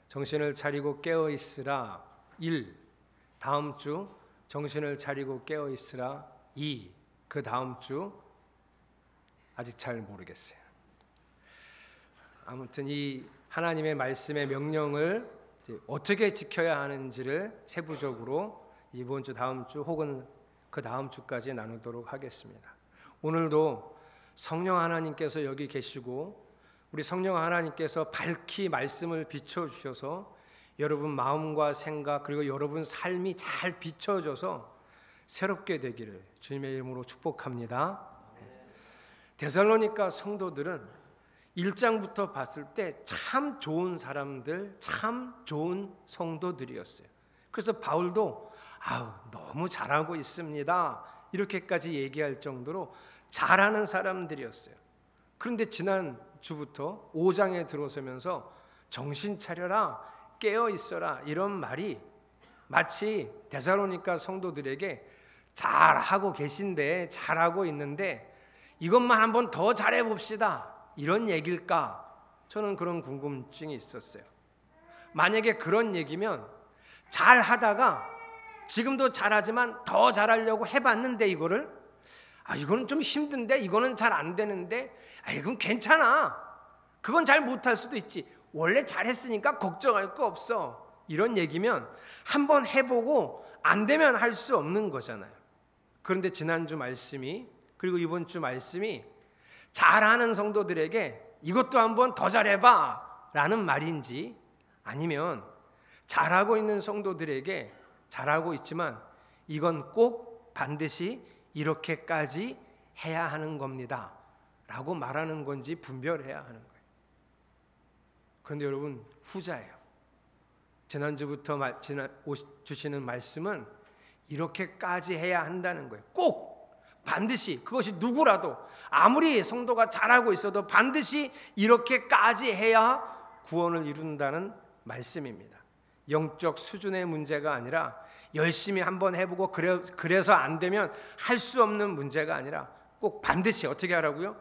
정신을 차리고 깨어 있으라 1, 다음 주 정신을 차리고 깨어 있으라 2, 그 다음 주 아직 잘 모르겠어요. 아무튼 이 하나님의 말씀의 명령을 어떻게 지켜야 하는지를 세부적으로 이번 주, 다음 주 혹은 그 다음 주까지 나누도록 하겠습니다. 오늘도 성령 하나님께서 여기 계시고 우리 성령 하나님께서 밝히 말씀을 비춰주셔서 여러분 마음과 생각 그리고 여러분 삶이 잘 비춰져서 새롭게 되기를 주님의 이름으로 축복합니다. 데살로니가 성도들은 1장부터 봤을 때 참 좋은 사람들, 참 좋은 성도들이었어요. 그래서 바울도 너무 잘하고 있습니다 이렇게까지 얘기할 정도로 잘하는 사람들이었어요. 그런데 지난 주부터 5장에 들어서면서 정신 차려라, 깨어 있어라 이런 말이 마치 데살로니가 성도들에게 잘하고 계신데, 잘하고 있는데 이것만 한번 더 잘해 봅시다 이런 얘기일까? 저는 그런 궁금증이 있었어요. 만약에 그런 얘기면 잘하다가 지금도 잘하지만 더 잘하려고 해봤는데 이거는 좀 힘든데, 이거는 잘 안 되는데, 이건 괜찮아, 그건 잘 못할 수도 있지, 원래 잘했으니까 걱정할 거 없어 이런 얘기면 한번 해보고 안 되면 할 수 없는 거잖아요. 그런데 지난주 말씀이 그리고 이번 주 말씀이 잘하는 성도들에게 이것도 한번 더 잘해봐 라는 말인지, 아니면 잘하고 있는 성도들에게 잘하고 있지만 이건 꼭 반드시 이렇게까지 해야 하는 겁니다 라고 말하는 건지 분별해야 하는 거예요. 그런데 여러분, 후자예요. 지난주부터 주시는 말씀은 이렇게까지 해야 한다는 거예요. 꼭 반드시, 그것이 누구라도 아무리 성도가 잘하고 있어도 반드시 이렇게까지 해야 구원을 이룬다는 말씀입니다. 영적 수준의 문제가 아니라 열심히 한번 해보고 그래서 안 되면 할 수 없는 문제가 아니라 꼭 반드시 어떻게 하라고요?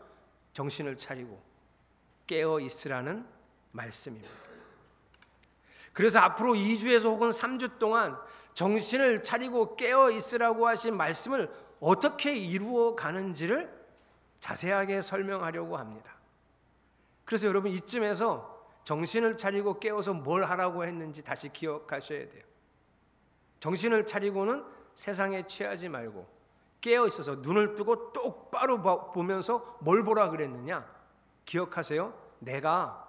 정신을 차리고 깨어 있으라는 말씀입니다. 그래서 앞으로 2주에서 혹은 3주 동안 정신을 차리고 깨어 있으라고 하신 말씀을 어떻게 이루어 가는지를 자세하게 설명하려고 합니다. 그래서 여러분, 이쯤에서 정신을 차리고 깨어서 뭘 하라고 했는지 다시 기억하셔야 돼요. 정신을 차리고는 세상에 취하지 말고 깨어 있어서 눈을 뜨고 똑바로 보면서 뭘 보라 그랬느냐? 기억하세요. 내가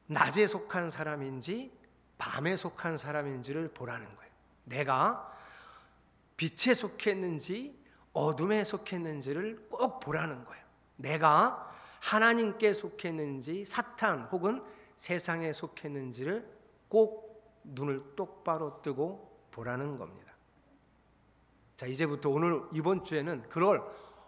낮에 속한 사람인지 밤에 속한 사람인지를 보라는 거예요. 내가 빛에 속했는지 어둠에 속했는지를 꼭 보라는 거예요. 내가 하나님께 속했는지 사탄 혹은 세상에 속했는지를 꼭 눈을 똑바로 뜨고 보라는 겁니다. 자, 이제부터 오늘 이번 주에는 그걸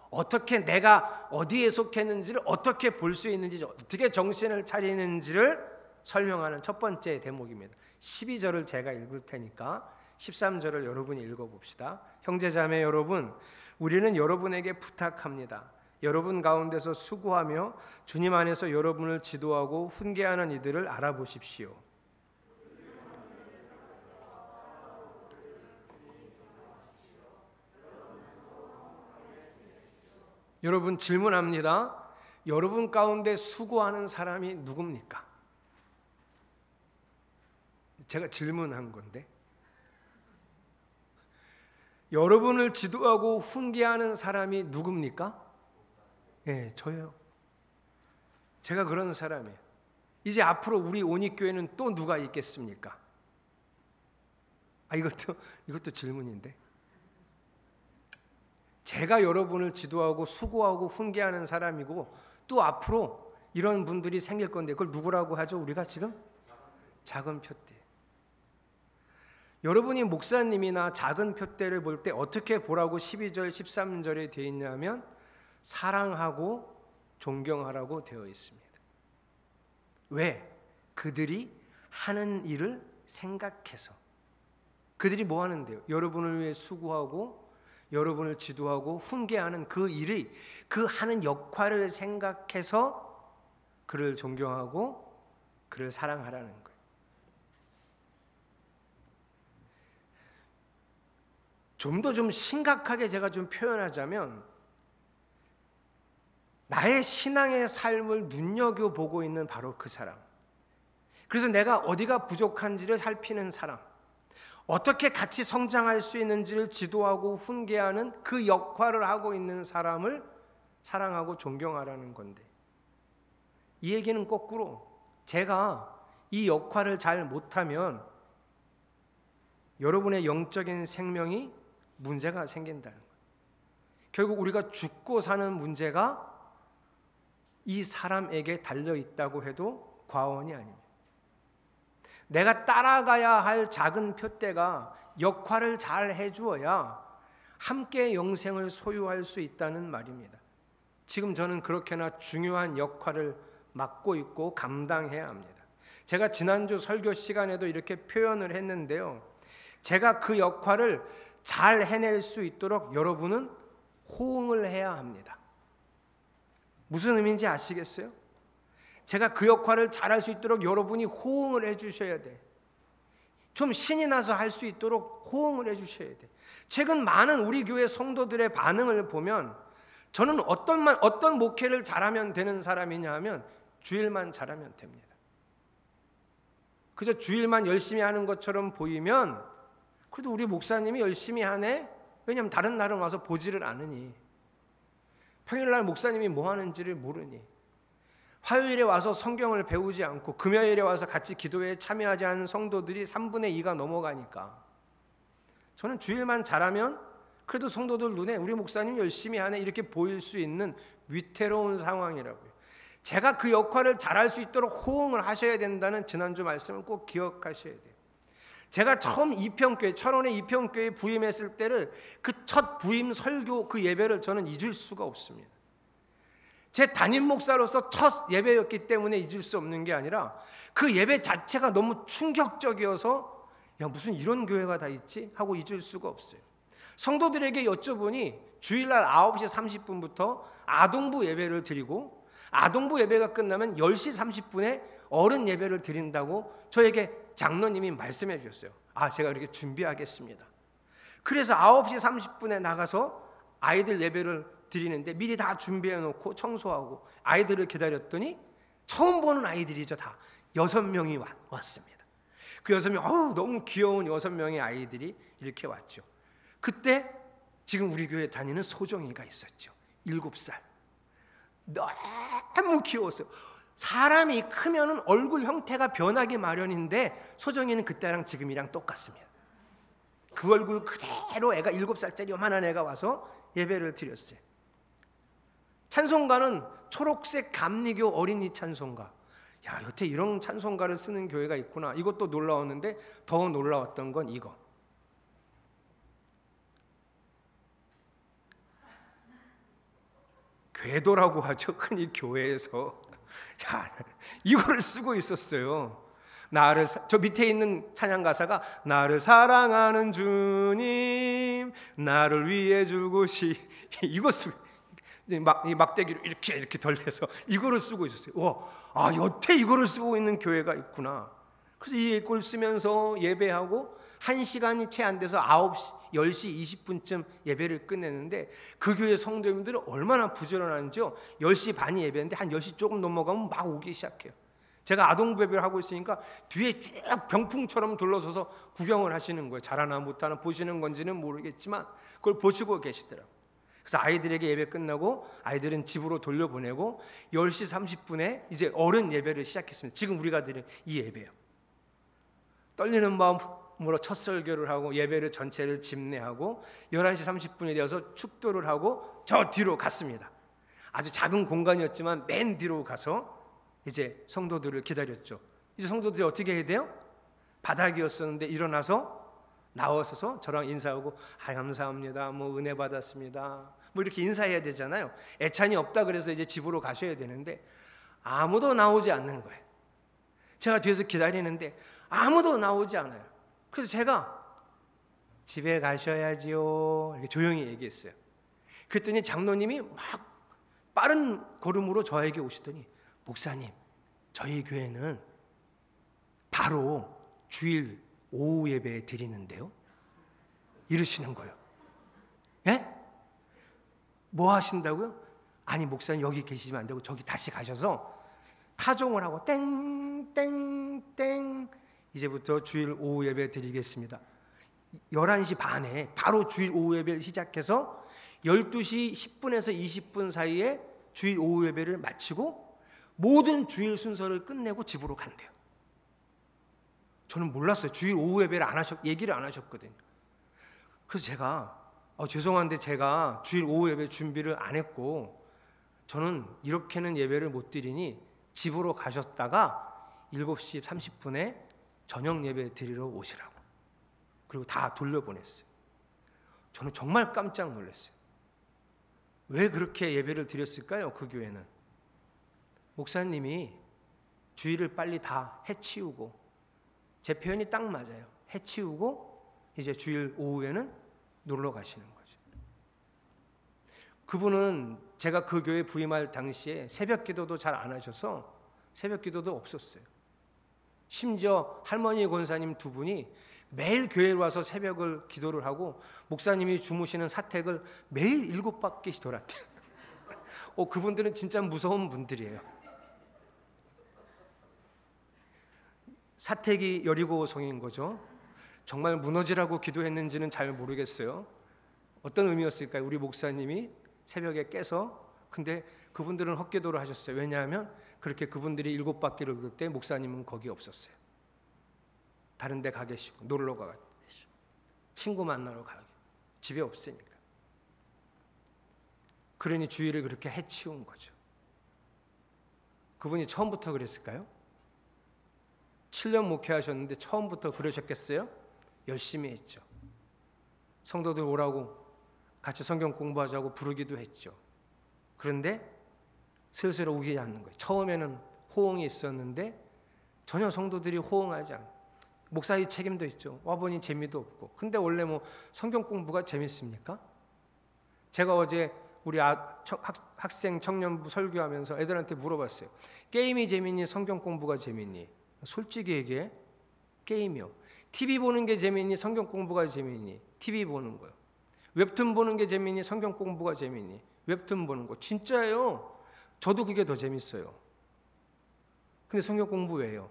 어떻게 내가 어디에 속했는지를 어떻게 볼 수 있는지, 어떻게 정신을 차리는지를 설명하는 첫 번째 대목입니다. 12절을 제가 읽을 테니까 13절을 여러분이 읽어봅시다. 형제자매 여러분, 우리는 여러분에게 부탁합니다. 여러분 가운데서 수고하며 주님 안에서 여러분을 지도하고 훈계하는 이들을 알아보십시오. 여러분, 질문합니다. 여러분 가운데 수고하는 사람이 누굽니까? 제가 질문한 건데, 여러분을 지도하고 훈계하는 사람이 누굽니까? 예, 저예요. 제가 그런 사람이에요. 이제 앞으로 우리 온익교회는 또 누가 있겠습니까? 이것도 질문인데, 제가 여러분을 지도하고 수고하고 훈계하는 사람이고, 또 앞으로 이런 분들이 생길 건데 그걸 누구라고 하죠? 우리가 지금 작은 표대. 여러분이 목사님이나 작은 표대를 볼 때 어떻게 보라고 12절 13절에 되어 있냐면 사랑하고 존경하라고 되어 있습니다. 왜? 그들이 하는 일을 생각해서. 그들이 뭐 하는데요? 여러분을 위해 수고하고 여러분을 지도하고 훈계하는 그 일이, 그 하는 역할을 생각해서 그를 존경하고 그를 사랑하라는 거예요. 좀 더 심각하게 제가 표현하자면 나의 신앙의 삶을 눈여겨보고 있는 바로 그 사람, 그래서 내가 어디가 부족한지를 살피는 사람, 어떻게 같이 성장할 수 있는지를 지도하고 훈계하는 그 역할을 하고 있는 사람을 사랑하고 존경하라는 건데, 이 얘기는 거꾸로 제가 이 역할을 잘 못하면 여러분의 영적인 생명이 문제가 생긴다는 거예요. 결국 우리가 죽고 사는 문제가 이 사람에게 달려있다고 해도 과언이 아닙니다. 내가 따라가야 할 작은 표대가 역할을 잘 해주어야 함께 영생을 소유할 수 있다는 말입니다. 지금 저는 그렇게나 중요한 역할을 맡고 있고 감당해야 합니다. 제가 지난주 설교 시간에도 이렇게 표현을 했는데요, 제가 그 역할을 잘 해낼 수 있도록 여러분은 호응을 해야 합니다. 무슨 의미인지 아시겠어요? 제가 그 역할을 잘할 수 있도록 여러분이 호응을 해주셔야 돼. 좀 신이 나서 할 수 있도록 호응을 해주셔야 돼. 최근 많은 우리 교회 성도들의 반응을 보면 저는 어떤 목회를 잘하면 되는 사람이냐 하면 주일만 잘하면 됩니다. 그저 주일만 열심히 하는 것처럼 보이면 그래도 우리 목사님이 열심히 하네? 왜냐하면 다른 날은 와서 보지를 않으니, 평일날 목사님이 뭐 하는지를 모르니, 화요일에 와서 성경을 배우지 않고 금요일에 와서 같이 기도회에 참여하지 않은 성도들이 3분의 2가 넘어가니까 저는 주일만 잘하면 그래도 성도들 눈에 우리 목사님 열심히 하네 이렇게 보일 수 있는 위태로운 상황이라고요. 제가 그 역할을 잘할 수 있도록 호응을 하셔야 된다는 지난주 말씀을 꼭 기억하셔야 돼요. 제가 처음 이평교회, 철원의 이평교회에 부임했을 때를 그 첫 부임 설교 그 예배를 저는 잊을 수가 없습니다. 제 담임 목사로서 첫 예배였기 때문에 잊을 수 없는 게 아니라 그 예배 자체가 너무 충격적이어서 야, 무슨 이런 교회가 다 있지? 하고 잊을 수가 없어요. 성도들에게 여쭤보니 주일날 9시 30분부터 아동부 예배를 드리고 아동부 예배가 끝나면 10시 30분에 어른 예배를 드린다고 저에게 장로님이 말씀해 주셨어요. 제가 이렇게 준비하겠습니다. 그래서 9시 30분에 나가서 아이들 예배를 드리는데 미리 다 준비해 놓고 청소하고 아이들을 기다렸더니 처음 보는 아이들이죠. 다 6명이 왔습니다. 그 6명, 너무 귀여운 6명의 아이들이 이렇게 왔죠. 그때 지금 우리 교회 다니는 소정이가 있었죠. 7살. 너무 귀여웠어요. 사람이 크면은 얼굴 형태가 변하기 마련인데 소정이는 그때랑 지금이랑 똑같습니다. 그 얼굴 그대로 애가 7살짜리 요만한 애가 와서 예배를 드렸어요. 찬송가는 초록색 감리교 어린이 찬송가. 야, 여태 이런 찬송가를 쓰는 교회가 있구나. 이것도 놀라웠는데 더 놀라웠던 건 이거. 궤도라고 하죠. 흔히 교회에서. 야, 이거를 쓰고 있었어요. 저 밑에 있는 찬양 가사가 나를 사랑하는 주님 나를 위해 죽으시 이거 쓰고 이 막대기로 이렇게 돌려서 이거를 쓰고 있었어요. 여태 이거를 쓰고 있는 교회가 있구나. 그래서 이걸 쓰면서 예배하고 1시간이 채 안 돼서 10시 20분쯤 예배를 끝냈는데 그 교회 성도님들은 얼마나 부지런한지요. 10시 반이 예배인데 한 10시 조금 넘어가면 막 오기 시작해요. 제가 아동부 예배를 하고 있으니까 뒤에 쭉 병풍처럼 둘러서서 구경을 하시는 거예요. 잘하나 못하나 보시는 건지는 모르겠지만 그걸 보시고 계시더라고요. 그래서 아이들에게 예배 끝나고 아이들은 집으로 돌려보내고 10시 30분에 이제 어른 예배를 시작했습니다. 지금 우리가 드린 이 예배요. 떨리는 마음으로 첫 설교를 하고 예배를 전체를 집례하고 11시 30분이 되어서 축도를 하고 저 뒤로 갔습니다. 아주 작은 공간이었지만 맨 뒤로 가서 이제 성도들을 기다렸죠. 이제 성도들이 어떻게 해야 돼요? 바닥이었었는데 일어나서 나와서 저랑 인사하고 감사합니다. 은혜 받았습니다. 이렇게 인사해야 되잖아요. 애찬이 없다 그래서 이제 집으로 가셔야 되는데 아무도 나오지 않는 거예요. 제가 뒤에서 기다리는데 아무도 나오지 않아요. 그래서 제가 집에 가셔야지요 이렇게 조용히 얘기했어요. 그랬더니 장로님이 막 빠른 걸음으로 저에게 오시더니 목사님, 저희 교회는 바로 주일 오후 예배 드리는데요 이러시는 거예요. 예? 뭐 하신다고요? 아니 목사님 여기 계시면 안 되고 저기 다시 가셔서 타종을 하고 땡땡땡 이제부터 주일 오후 예배 드리겠습니다. 11시 반에 바로 주일 오후 예배를 시작해서 12시 10분에서 20분 사이에 주일 오후 예배를 마치고 모든 주일 순서를 끝내고 집으로 간대요. 저는 몰랐어요. 주일 오후 예배를 얘기를 안 하셨거든요. 그래서 제가 죄송한데 제가 주일 오후 예배 준비를 안 했고 저는 이렇게는 예배를 못 드리니 집으로 가셨다가 7시 30분에 저녁 예배 드리러 오시라고. 그리고 다 돌려보냈어요. 저는 정말 깜짝 놀랐어요. 왜 그렇게 예배를 드렸을까요? 그 교회는 목사님이 주일을 빨리 다 해치우고, 제 표현이 딱 맞아요. 해치우고 이제 주일 오후에는 놀러 가시는 거죠. 그분은 제가 그 교회 부임할 당시에 새벽 기도도 잘 안 하셔서 새벽 기도도 없었어요. 심지어 할머니 권사님 두 분이 매일 교회에 와서 새벽을 기도를 하고 목사님이 주무시는 사택을 매일 7바퀴씩 돌았대요. 그분들은 진짜 무서운 분들이에요. 사택이 여리고성인 거죠. 정말 무너지라고 기도했는지는 잘 모르겠어요. 어떤 의미였을까요? 우리 목사님이 새벽에 깨서, 근데 그분들은 헛기도를 하셨어요. 왜냐하면 그렇게 그분들이 7바퀴를 돌 때 목사님은 거기 없었어요. 다른 데 가 계시고 놀러 가 계시고 친구 만나러 가고 집에 없으니까. 그러니 주일을 그렇게 해치운 거죠. 그분이 처음부터 그랬을까요? 7년 목회하셨는데 처음부터 그러셨겠어요? 열심히 했죠. 성도들 오라고 같이 성경 공부하자고 부르기도 했죠. 그런데 슬슬 오지 않는 거예요. 처음에는 호응이 있었는데 전혀 성도들이 호응하지 않아요. 목사의 책임도 있죠. 와보니 재미도 없고. 근데 원래 뭐 성경 공부가 재밌습니까? 제가 어제 우리 학생 청년부 설교하면서 애들한테 물어봤어요. 게임이 재밌니? 성경 공부가 재밌니? 솔직히 얘기해. 게임이요. TV 보는 게 재밌니? 성경 공부가 재밌니? TV 보는 거요. 웹툰 보는 게 재밌니? 성경 공부가 재밌니? 웹툰 보는 거. 진짜예요. 저도 그게 더 재밌어요. 근데 성경 공부 왜요?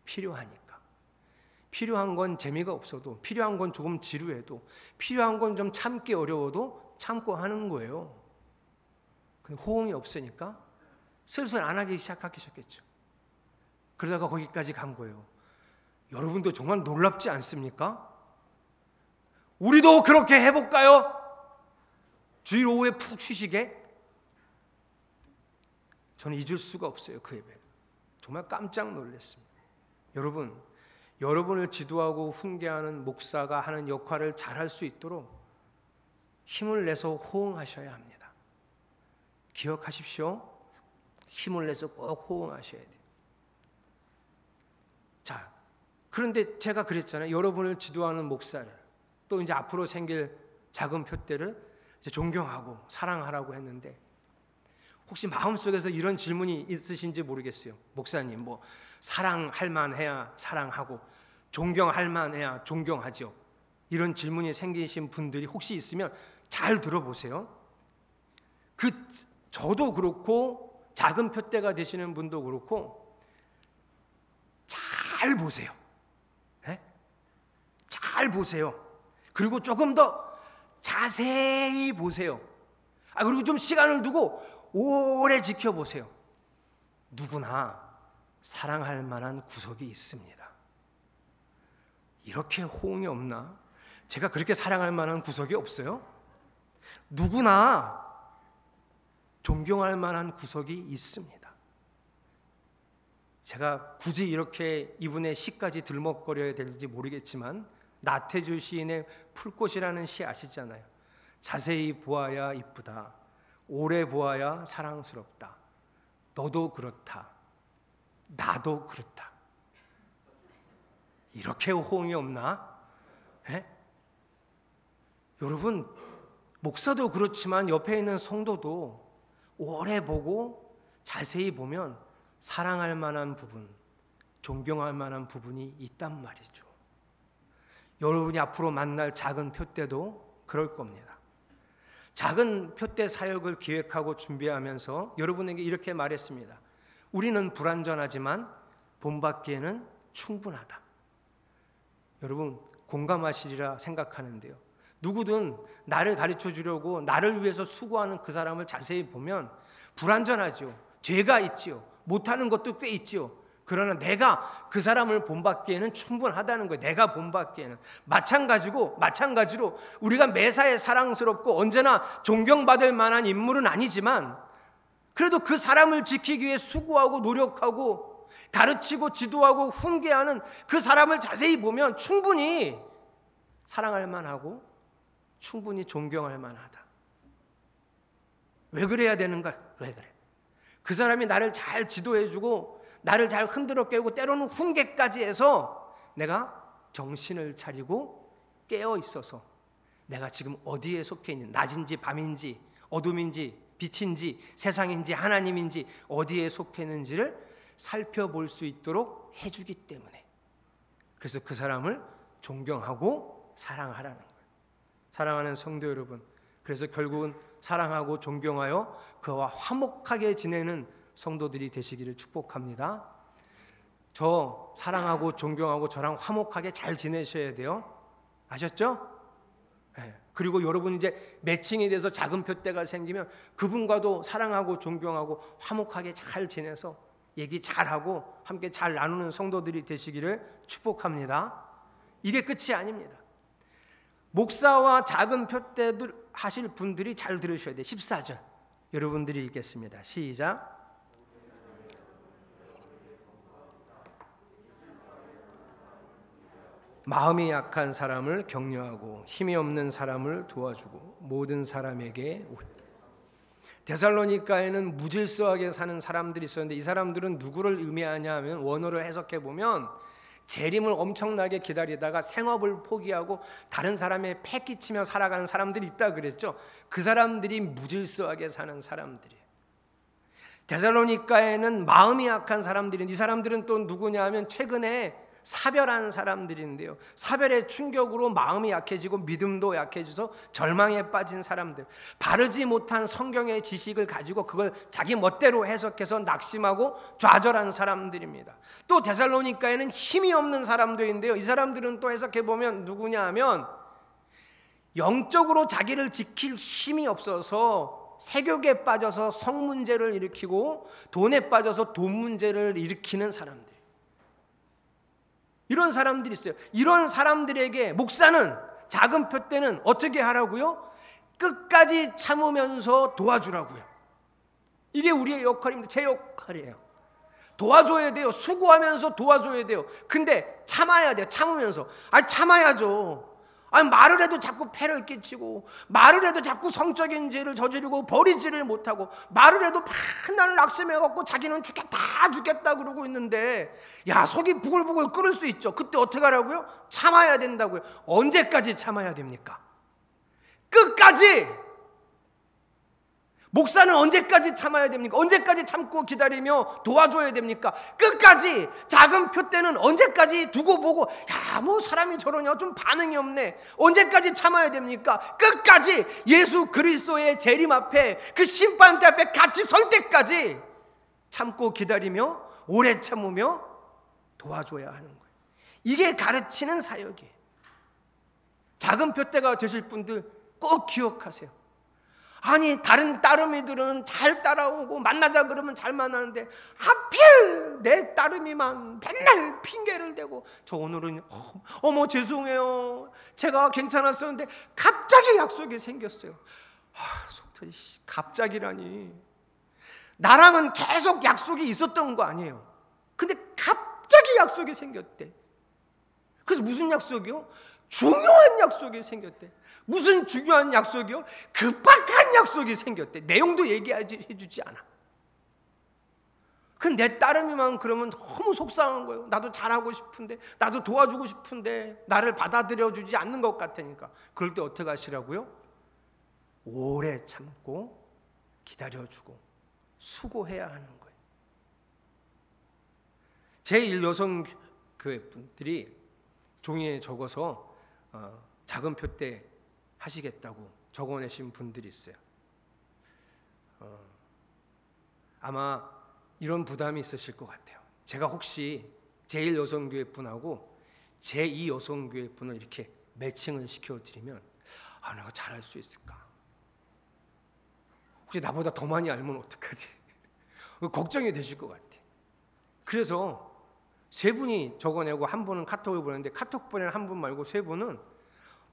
필요하니까. 필요한 건 재미가 없어도, 필요한 건 조금 지루해도, 필요한 건 좀 참기 어려워도 참고 하는 거예요. 근데 호응이 없으니까 슬슬 안 하기 시작하셨겠죠. 그러다가 거기까지 간 거예요. 여러분도 정말 놀랍지 않습니까? 우리도 그렇게 해볼까요? 주일 오후에 푹 쉬시게? 저는 잊을 수가 없어요. 그 예배 정말 깜짝 놀랐습니다. 여러분을 지도하고 훈계하는 목사가 하는 역할을 잘할 수 있도록 힘을 내서 호응하셔야 합니다. 기억하십시오. 힘을 내서 꼭 호응하셔야 돼요. 자, 그런데 제가 그랬잖아요. 여러분을 지도하는 목사를, 또 이제 앞으로 생길 작은 표대를 이제 존경하고 사랑하라고 했는데, 혹시 마음속에서 이런 질문이 있으신지 모르겠어요. 목사님, 뭐 사랑할 만해야 사랑하고 존경할 만해야 존경하죠. 이런 질문이 생기신 분들이 혹시 있으면 잘 들어보세요. 저도 그렇고 작은 표대가 되시는 분도 그렇고 잘 보세요. 네? 잘 보세요. 그리고 조금 더 자세히 보세요. 그리고 좀 시간을 두고 오래 지켜보세요. 누구나 사랑할 만한 구석이 있습니다. 이렇게 호응이 없나? 제가 그렇게 사랑할 만한 구석이 없어요? 누구나 존경할 만한 구석이 있습니다. 제가 굳이 이렇게 이분의 시까지 들먹거려야 될지 모르겠지만, 나태주 시인의 풀꽃이라는 시 아시잖아요. 자세히 보아야 이쁘다. 오래 보아야 사랑스럽다. 너도 그렇다. 나도 그렇다. 이렇게 호응이 없나? 에? 여러분, 목사도 그렇지만 옆에 있는 성도도 오래 보고 자세히 보면 사랑할 만한 부분, 존경할 만한 부분이 있단 말이죠. 여러분이 앞으로 만날 작은 표대도 그럴 겁니다. 작은 표대 사역을 기획하고 준비하면서 여러분에게 이렇게 말했습니다. 우리는 불완전하지만 본받기에는 충분하다. 여러분 공감하시리라 생각하는데요. 누구든 나를 가르쳐 주려고 나를 위해서 수고하는 그 사람을 자세히 보면 불완전하죠. 죄가 있지요. 못하는 것도 꽤 있지요. 그러나 내가 그 사람을 본받기에는 충분하다는 거예요. 내가 본받기에는. 마찬가지로 우리가 매사에 사랑스럽고 언제나 존경받을 만한 인물은 아니지만 그래도 그 사람을 지키기 위해 수고하고 노력하고 가르치고 지도하고 훈계하는 그 사람을 자세히 보면 충분히 사랑할 만하고 충분히 존경할 만하다. 왜 그래야 되는가? 왜 그래? 그 사람이 나를 잘 지도해주고 나를 잘 흔들어 깨우고 때로는 훈계까지 해서 내가 정신을 차리고 깨어 있어서 내가 지금 어디에 속해 있는, 낮인지 밤인지 어둠인지 빛인지 세상인지 하나님인지 어디에 속해 있는지를 살펴볼 수 있도록 해주기 때문에, 그래서 그 사람을 존경하고 사랑하라는 거예요. 사랑하는 성도 여러분, 그래서 결국은 사랑하고 존경하여 그와 화목하게 지내는 성도들이 되시기를 축복합니다. 저 사랑하고 존경하고 저랑 화목하게 잘 지내셔야 돼요. 아셨죠? 네. 그리고 여러분 이제 매칭이 돼서 작은 표대가 생기면 그분과도 사랑하고 존경하고 화목하게 잘 지내서 얘기 잘하고 함께 잘 나누는 성도들이 되시기를 축복합니다. 이게 끝이 아닙니다. 목사와 작은 표대들 하실 분들이 잘 들으셔야 돼요. 14절 여러분들이 읽겠습니다. 시작. 마음이 약한 사람을 격려하고 힘이 없는 사람을 도와주고 모든 사람에게. 데살로니가에는 무질서하게 사는 사람들이 있었는데 이 사람들은 누구를 의미하냐 하면 원어를 해석해 보면 재림을 엄청나게 기다리다가 생업을 포기하고 다른 사람의 패 끼치며 살아가는 사람들이 있다 그랬죠. 그 사람들이 무질서하게 사는 사람들이에요. 데살로니가에는 마음이 약한 사람들이, 이 사람들은 또 누구냐 하면 최근에 사별한 사람들인데요. 사별의 충격으로 마음이 약해지고 믿음도 약해져서 절망에 빠진 사람들, 바르지 못한 성경의 지식을 가지고 그걸 자기 멋대로 해석해서 낙심하고 좌절한 사람들입니다. 또 데살로니가에는 힘이 없는 사람들인데요. 이 사람들은 또 해석해보면 누구냐 하면 영적으로 자기를 지킬 힘이 없어서 세욕에 빠져서 성 문제를 일으키고 돈에 빠져서 돈 문제를 일으키는 사람들, 이런 사람들이 있어요. 이런 사람들에게 목사는, 작은 표대는 어떻게 하라고요? 끝까지 참으면서 도와주라고요. 이게 우리의 역할입니다. 제 역할이에요. 도와줘야 돼요. 수고하면서 도와줘야 돼요. 근데 참아야 돼요. 참으면서. 참아야죠. 말을 해도 자꾸 패를 끼치고, 말을 해도 자꾸 성적인 죄를 저지르고 버리지를 못하고, 말을 해도 맨날 낙심해갖고 자기는 죽겠다 그러고 있는데, 야, 속이 부글부글 끓을 수 있죠. 그때 어떻게 하라고요? 참아야 된다고요. 언제까지 참아야 됩니까? 끝까지! 목사는 언제까지 참아야 됩니까? 언제까지 참고 기다리며 도와줘야 됩니까? 끝까지! 작은 표대는 언제까지 두고 보고, 야, 뭐 사람이 저러냐, 좀 반응이 없네. 언제까지 참아야 됩니까? 끝까지! 예수 그리스도의 재림 앞에, 그 심판대 앞에 같이 설 때까지 참고 기다리며 오래 참으며 도와줘야 하는 거예요. 이게 가르치는 사역이에요. 작은 표대가 되실 분들 꼭 기억하세요. 다른 따름이들은 잘 따라오고 만나자 그러면 잘 만나는데 하필 내 따름이만 맨날 핑계를 대고, 저 오늘은 어머 죄송해요, 제가 괜찮았었는데 갑자기 약속이 생겼어요. 속 터지, 갑자기라니. 나랑은 계속 약속이 있었던 거 아니에요. 근데 갑자기 약속이 생겼대. 그래서 무슨 약속이요? 중요한 약속이 생겼대. 무슨 중요한 약속이요? 급박한 약속이 생겼대. 내용도 얘기해주지 않아. 그 내 따름이만 그러면 너무 속상한 거예요. 나도 잘하고 싶은데, 나도 도와주고 싶은데 나를 받아들여주지 않는 것 같으니까. 그럴 때 어떻게 하시라고요? 오래 참고 기다려주고 수고해야 하는 거예요. 제1여성교회 분들이 종이에 적어서 작은 표대 하시겠다고 적어내신 분들이 있어요. 아마 이런 부담이 있으실 것 같아요. 제가 혹시 제1여성교회 분하고 제2여성교회 분을 이렇게 매칭을 시켜드리면 내가 잘할 수 있을까? 혹시 나보다 더 많이 알면 어떡하지? 걱정이 되실 것 같아요. 그래서 세 분이 적어내고 한 분은 카톡을 보냈는데 카톡 보낸 한 분 말고 세 분은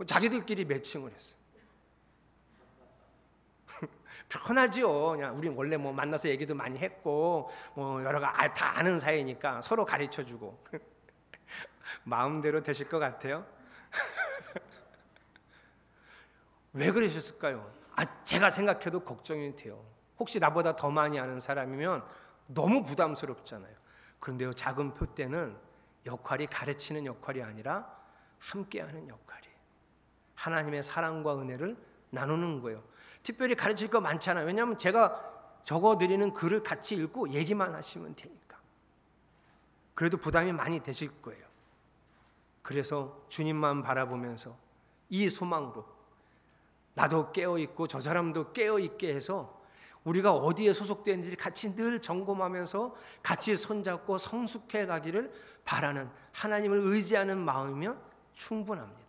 자기들끼리 매칭을 했어요. 편하지요. 그냥 우리 원래 뭐 만나서 얘기도 많이 했고 뭐 여러 가지 다 아는 사이니까 서로 가르쳐주고 마음대로 되실 것 같아요. 왜 그러셨을까요? 제가 생각해도 걱정이 돼요. 혹시 나보다 더 많이 아는 사람이면 너무 부담스럽잖아요. 그런데요, 작은 표 때는 역할이 가르치는 역할이 아니라 함께하는 역할이에요. 하나님의 사랑과 은혜를 나누는 거예요. 특별히 가르칠 거 많잖아요. 왜냐하면 제가 적어드리는 글을 같이 읽고 얘기만 하시면 되니까. 그래도 부담이 많이 되실 거예요. 그래서 주님만 바라보면서 이 소망으로 나도 깨어있고 저 사람도 깨어있게 해서 우리가 어디에 소속되는지 같이 늘 점검하면서 같이 손잡고 성숙해 가기를 바라는, 하나님을 의지하는 마음이면 충분합니다.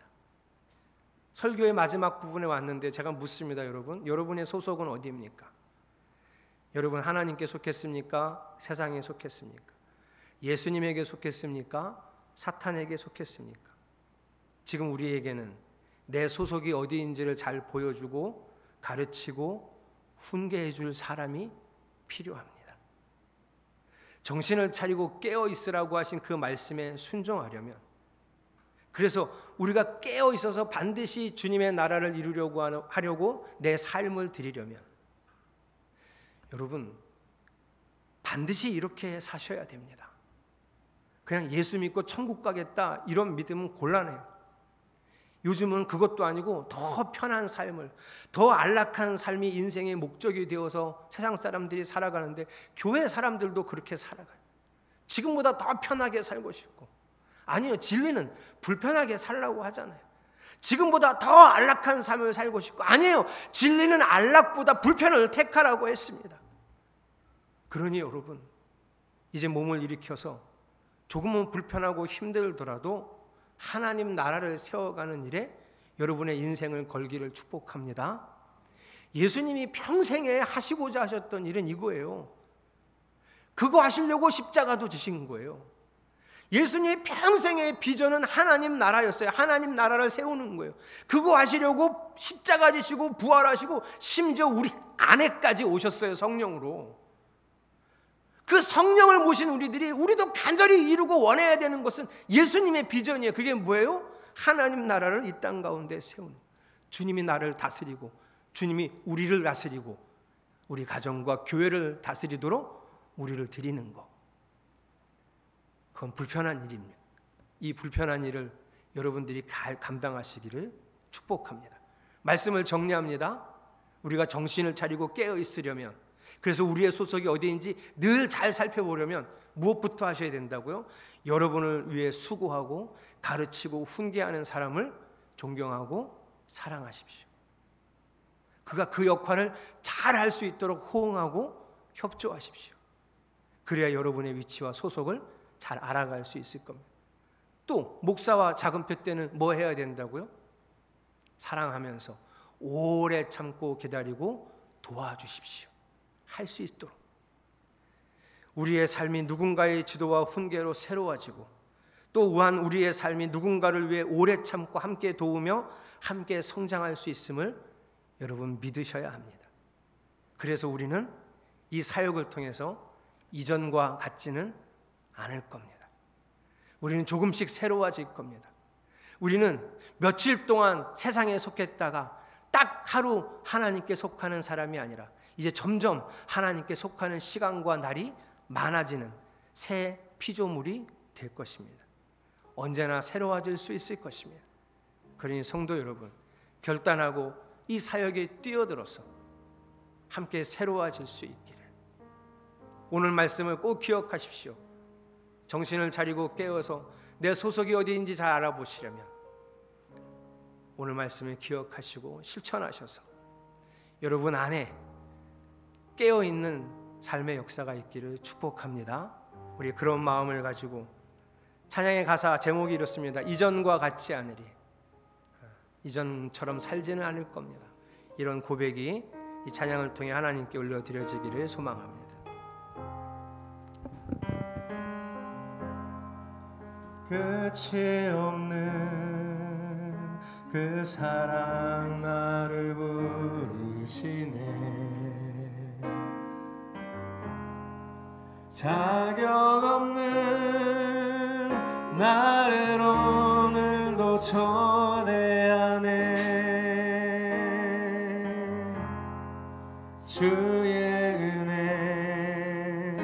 설교의 마지막 부분에 왔는데 제가 묻습니다. 여러분의 소속은 어디입니까? 여러분 하나님께 속했습니까? 세상에 속했습니까? 예수님에게 속했습니까? 사탄에게 속했습니까? 지금 우리에게는 내 소속이 어디인지를 잘 보여주고 가르치고 훈계해 줄 사람이 필요합니다. 정신을 차리고 깨어 있으라고 하신 그 말씀에 순종하려면, 그래서 우리가 깨어 있어서 반드시 주님의 나라를 이루려고 하려고 내 삶을 드리려면 여러분 반드시 이렇게 사셔야 됩니다. 그냥 예수 믿고 천국 가겠다 이런 믿음은 곤란해요. 요즘은 그것도 아니고 더 편한 삶을, 더 안락한 삶이 인생의 목적이 되어서 세상 사람들이 살아가는데 교회 사람들도 그렇게 살아가요. 지금보다 더 편하게 살고 싶고, 아니요, 진리는 불편하게 살라고 하잖아요. 지금보다 더 안락한 삶을 살고 싶고, 아니에요, 진리는 안락보다 불편을 택하라고 했습니다. 그러니 여러분 이제 몸을 일으켜서 조금은 불편하고 힘들더라도 하나님 나라를 세워가는 일에 여러분의 인생을 걸기를 축복합니다. 예수님이 평생에 하시고자 하셨던 일은 이거예요. 그거 하시려고 십자가도 지신 거예요. 예수님의 평생의 비전은 하나님 나라였어요. 하나님 나라를 세우는 거예요. 그거 하시려고 십자가 지시고 부활하시고 심지어 우리 안에까지 오셨어요. 성령으로. 그 성령을 모신 우리도 간절히 이루고 원해야 되는 것은 예수님의 비전이에요. 그게 뭐예요? 하나님 나라를 이 땅 가운데 세우는, 주님이 나를 다스리고 주님이 우리를 다스리고 우리 가정과 교회를 다스리도록 우리를 드리는 것. 그건 불편한 일입니다. 이 불편한 일을 여러분들이 감당하시기를 축복합니다. 말씀을 정리합니다. 우리가 정신을 차리고 깨어 있으려면, 그래서 우리의 소속이 어디인지 늘 잘 살펴보려면 무엇부터 하셔야 된다고요? 여러분을 위해 수고하고 가르치고 훈계하는 사람을 존경하고 사랑하십시오. 그가 그 역할을 잘 할 수 있도록 호응하고 협조하십시오. 그래야 여러분의 위치와 소속을 잘 알아갈 수 있을 겁니다. 또 목사와 작은 표 때는 뭐 해야 된다고요? 사랑하면서 오래 참고 기다리고 도와주십시오. 할 수 있도록. 우리의 삶이 누군가의 지도와 훈계로 새로워지고, 또 또한 우리의 삶이 누군가를 위해 오래 참고 함께 도우며 함께 성장할 수 있음을 여러분 믿으셔야 합니다. 그래서 우리는 이 사역을 통해서 이전과 같지는 않을 겁니다. 우리는 조금씩 새로워질 겁니다. 우리는 며칠 동안 세상에 속했다가 딱 하루 하나님께 속하는 사람이 아니라 이제 점점 하나님께 속하는 시간과 날이 많아지는 새 피조물이 될 것입니다. 언제나 새로워질 수 있을 것입니다. 그러니 성도 여러분, 결단하고 이 사역에 뛰어들어서 함께 새로워질 수 있기를. 오늘 말씀을 꼭 기억하십시오. 정신을 차리고 깨어서 내 소속이 어디인지 잘 알아보시려면 오늘 말씀을 기억하시고 실천하셔서 여러분 안에 깨어있는 삶의 역사가 있기를 축복합니다. 우리 그런 마음을 가지고 찬양의 가사 제목이 이렇습니다. 이전과 같지 않으리. 이전처럼 살지는 않을 겁니다. 이런 고백이 이 찬양을 통해 하나님께 올려드려지기를 소망합니다. 끝이 없는 그 사랑 나를 부르시네. 자격 없는 나를 오늘도 초대하네. 주의 은혜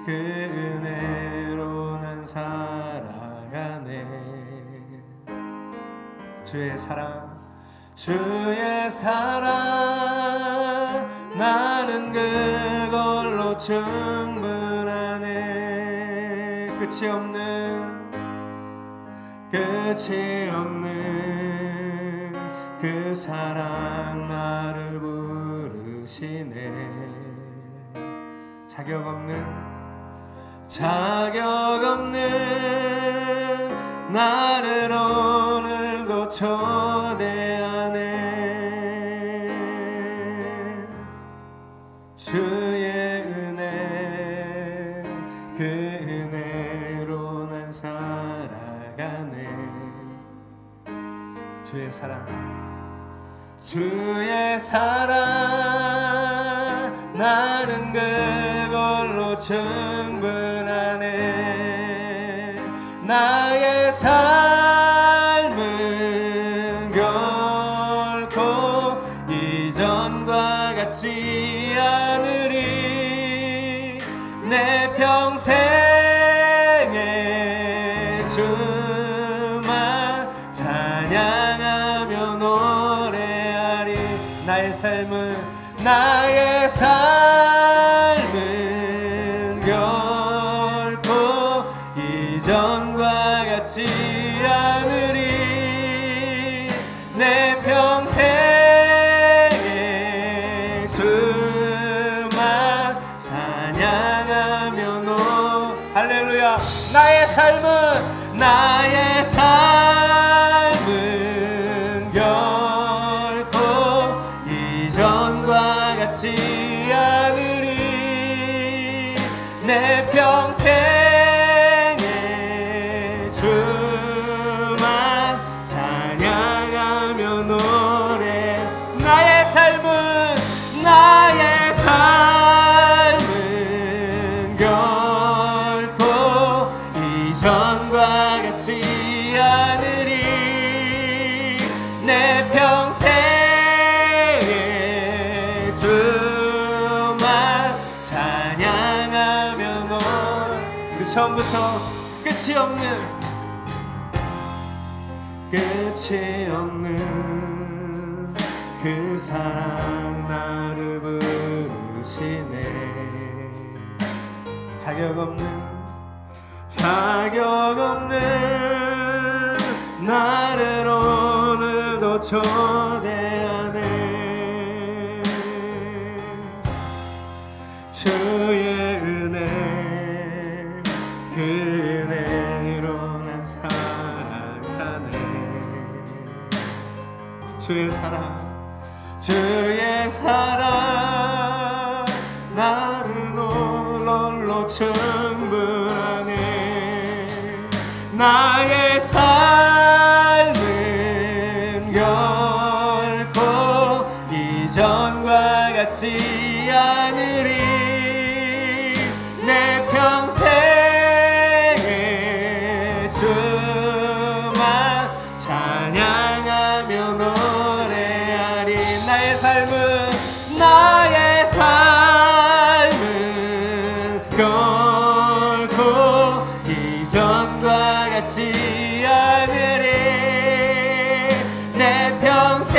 그 은혜로 난 살아가네. 주의 사랑 나는 그걸로 충분하네. 끝이 없는 그 사랑 나를 부르시네. 자격 없는 나를 오늘도 초대하네. 주의 은혜 그 은혜로 난 살아가네. 주의 사랑 나는 그걸로 충분하네. 나의 삶은 결코 이전과 같지 않으리. 내 평생에 주만 찬양하며 노래하리. 나의 삶은 결코 이전과 같지 않으리. 내 평생에 주만 찬양하며 할렐루야. 나의 삶은 결코 이전과 같지 않으리. 내 평생에 주만 찬양하며 노래. 나의 삶은 결코 이전과 같지 않으리. 내 평생에 주만 찬양하며 노래. 그 처음부터 끝이 없는 그 사랑 나를 부르시네. 자격 없는 나를 오늘도 초대하네. 주의 은혜 그 은혜로 난 살아가네. 주의 사랑 나를 홀로 충분하네. 나의 삶은 결코 이전과 같지 않으리. 내 평생에 주만 찬양하며 노래하리. 나의 삶은 결코 이전과 같지 않으리. 내 평생에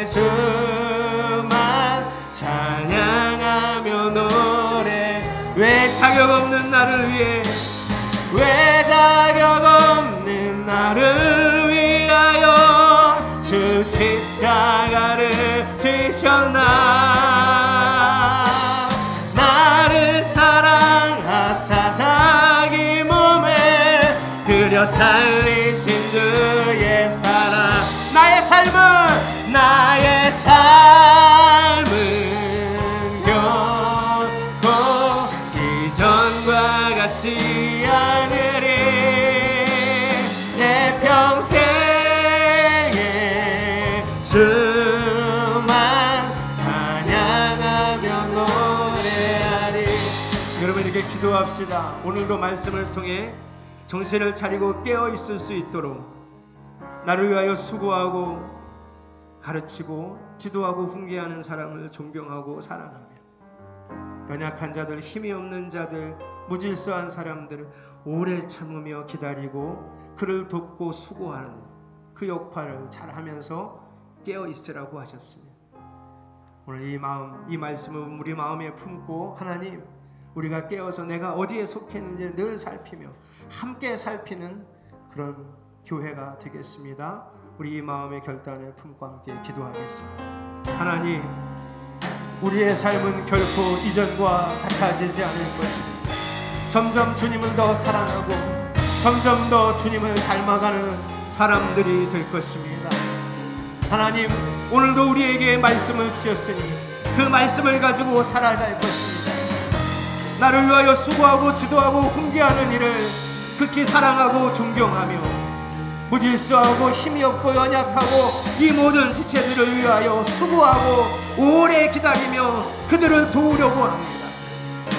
주만 찬양하며 노래. 왜 자격 없는 나를 위해 십자가를 지셨나. 나를 사랑하사 자기 몸에 들여 살리신 주의 사랑. 나의 삶은 결코 이전과 같지 않으리. 내 평생에 주만 찬양하며 노래하리. 여러분, 이렇게 기도합시다. 오늘도 말씀을 통해 정신을 차리고 깨어 있을 수 있도록 나를 위하여 수고하고 가르치고 지도하고 훈계하는 사람을 존경하고 사랑하며 연약한 자들, 힘이 없는 자들, 무질서한 사람들을 오래 참으며 기다리고 그를 돕고 수고하는 그 역할을 잘하면서 깨어 있으라고 하셨습니다. 오늘 이 말씀을 우리 마음에 품고 하나님, 우리가 깨어서 내가 어디에 속했는지 늘 살피며 함께 살피는 그런 교회가 되겠습니다. 우리 이 마음의 결단을 품고 함께 기도하겠습니다. 하나님, 우리의 삶은 결코 이전과 같아지지 않을 것입니다. 점점 주님을 더 사랑하고 점점 더 주님을 닮아가는 사람들이 될 것입니다. 하나님, 오늘도 우리에게 말씀을 주셨으니 그 말씀을 가지고 살아갈 것입니다. 나를 위하여 수고하고 지도하고 훈계하는 일을 극히 사랑하고 존경하며 무질서하고 힘이 없고 연약하고 이 모든 지체들을 위하여 수고하고 오래 기다리며 그들을 도우려고 합니다.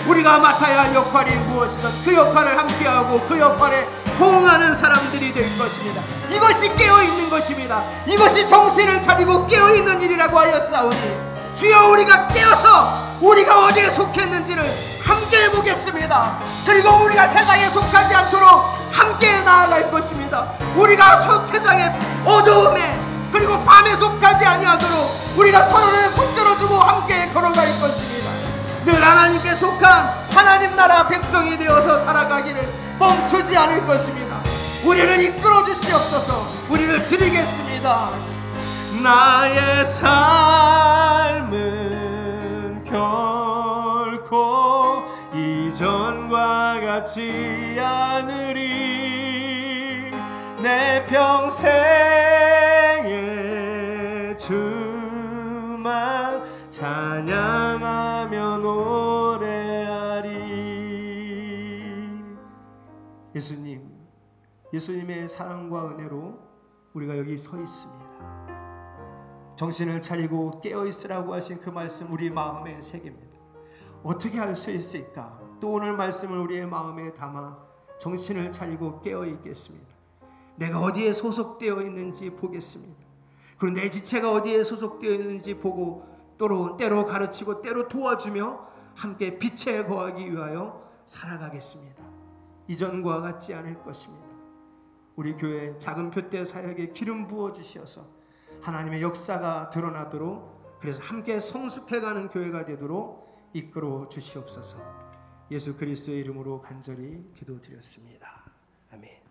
우리가 맡아야 할 역할이 무엇이든 그 역할을 함께하고 그 역할에 호응하는 사람들이 될 것입니다. 이것이 깨어있는 것입니다. 이것이 정신을 차리고 깨어있는 일이라고 하였사오니 주여, 우리가 깨어서 우리가 어디에 속했는지를 함께 해보겠습니다. 그리고 우리가 세상에 속하지 않도록 함께 나아갈 것입니다. 우리가 세상의 어두움에 그리고 밤에 속하지 아니하도록 우리가 서로를 붙들어주고 함께 걸어갈 것입니다. 늘 하나님께 속한 하나님 나라 백성이 되어서 살아가기를 멈추지 않을 것입니다. 우리를 이끌어 주시옵소서. 우리를 드리겠습니다. 나의 삶은 결코 이전과 같지 않으리. 내 평생에 주만 찬양하며 노래하리. 예수님의 사랑과 은혜로 우리가 여기 서 있습니다. 정신을 차리고 깨어있으라고 하신 그 말씀 우리 마음에 새깁니다. 어떻게 할 수 있을까? 또 오늘 말씀을 우리의 마음에 담아 정신을 차리고 깨어있겠습니다. 내가 어디에 소속되어 있는지 보겠습니다. 그리고 내 지체가 어디에 소속되어 있는지 보고 때로 가르치고 때로 도와주며 함께 빛에 거하기 위하여 살아가겠습니다. 이전과 같지 않을 것입니다. 우리 교회 작은 표대 사역에 기름 부어주셔서 하나님의 역사가 드러나도록, 그래서 함께 성숙해가는 교회가 되도록 이끌어 주시옵소서. 예수 그리스도의 이름으로 간절히 기도드렸습니다. 아멘.